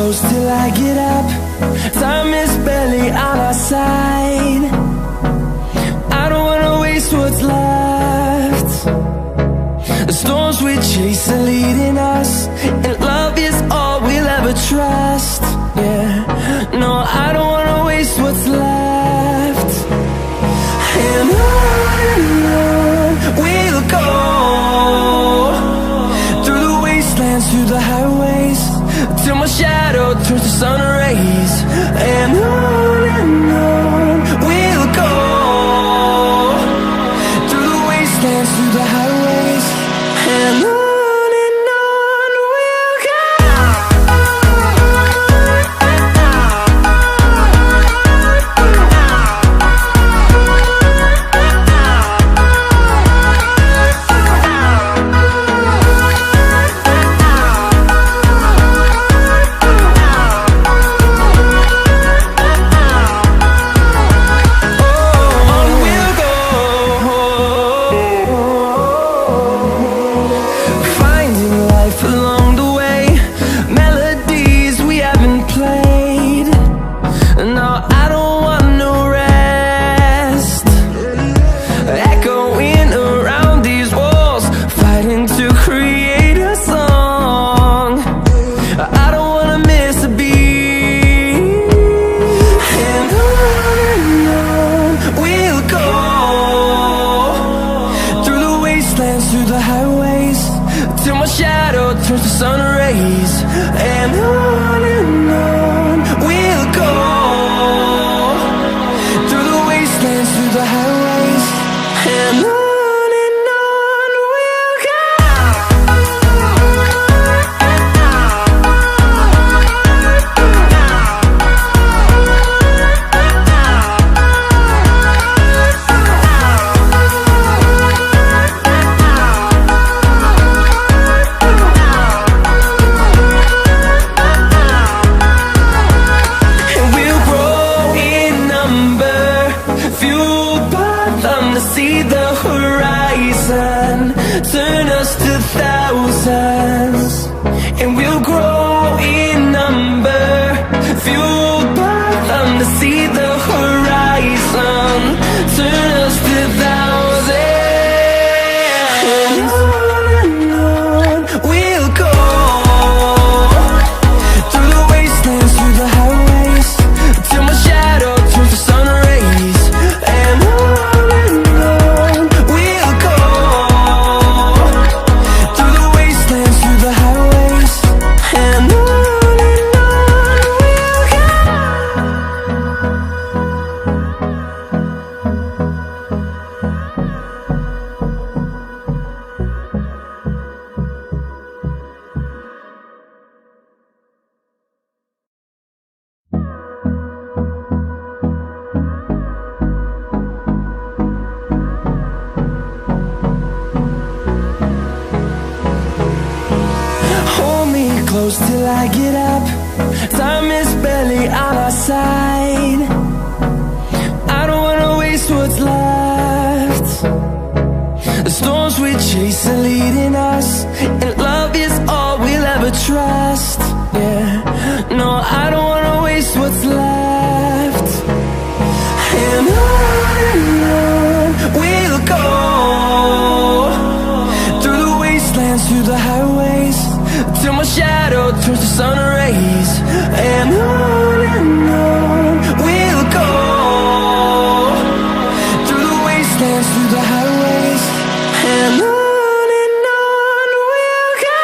close till I get up. Time is barely on our side. I don't wanna waste what's left. The storms we chase are leading us, and love is all we'll ever trust. Yeah, no, I don't wanna waste what's left. And on we'll go, through the wastelands, through the highways, till my shadow turns to sun rays. And on we'll go, through the wastelands, through the highways, and on we'll go. Through the highways, till my shadow turns to sun rays. And on we'll go, through the wastelands, through the highways, and on we'll go. See the horizon turn us to thousands, and we'll grow in number, fueled by them. To see the horizon turn us to thousands, and on we'll go, through the wastelands, through the highways, till my shadow turns to sun rays. And close till I get up. Time is barely on our side. I don't wanna waste what's left. The storms we chase are leading us, and love is all we'll ever trust. Yeah, no, I don't wanna waste what's left. And on we'll go, through the wastelands, through the highways, till my shadow turns to sun rays. And on we'll go, through the wastelands, through the highways, and on we'll go.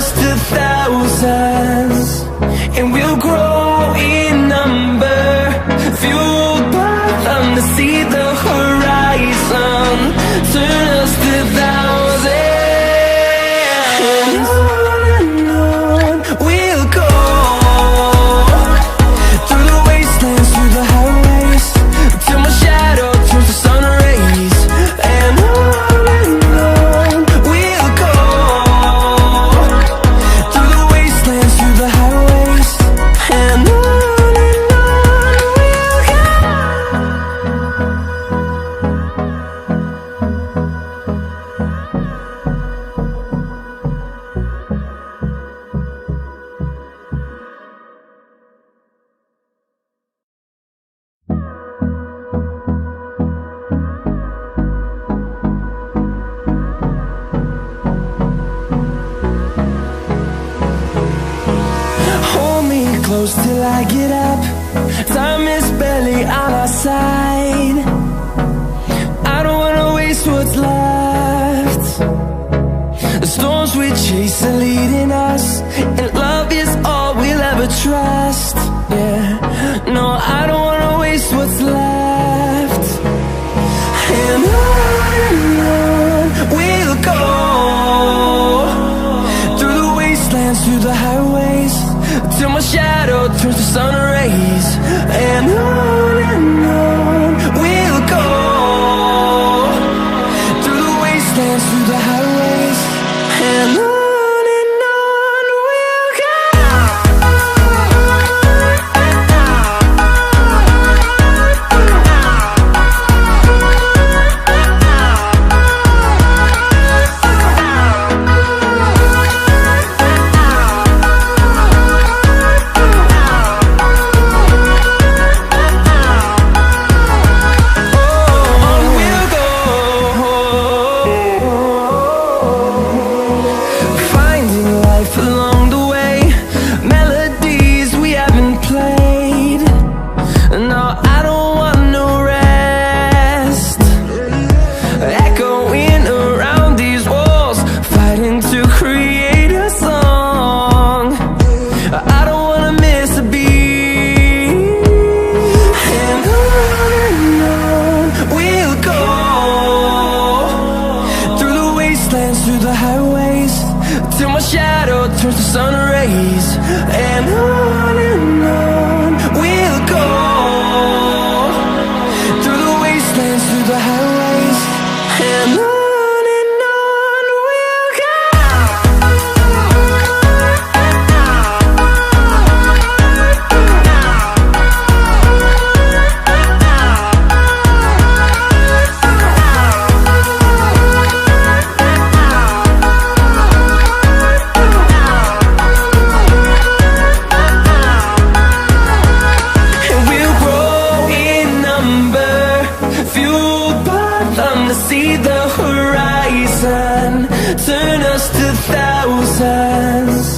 us to thousands, and we'll grow in number, fueled by them to see the horizon, turn us to thousands. And on we'll go, through the wastelands, through the highways, till my shadow turns to sun rays. And on we'll go, through the wastelands, through the highways. And on we'll go. Hold me close till I get up. Time is barely on our side. I don't wanna waste what's left. The storms we chase are leading us, and love is all we'll ever trust. Yeah, no, I don't wanna waste what's left. And on we'll go, through the wastelands, through the highways, till my shadow turns to sun rays. And on we'll go, through the wastelands, through the highways. And on we'll go. Finding life along the way, melodies we haven't played. No, I don't want no rest. Echoing around these walls, fighting to create a song. I don't wanna miss a beat. And on we'll go, through the wastelands, through the highways, till my shadow turns to sun rays. And on we'll go, through the wastelands, through the highways. And on we'll go. And we'll grow in number, fueled by them to see the horizon, turn us to thousands.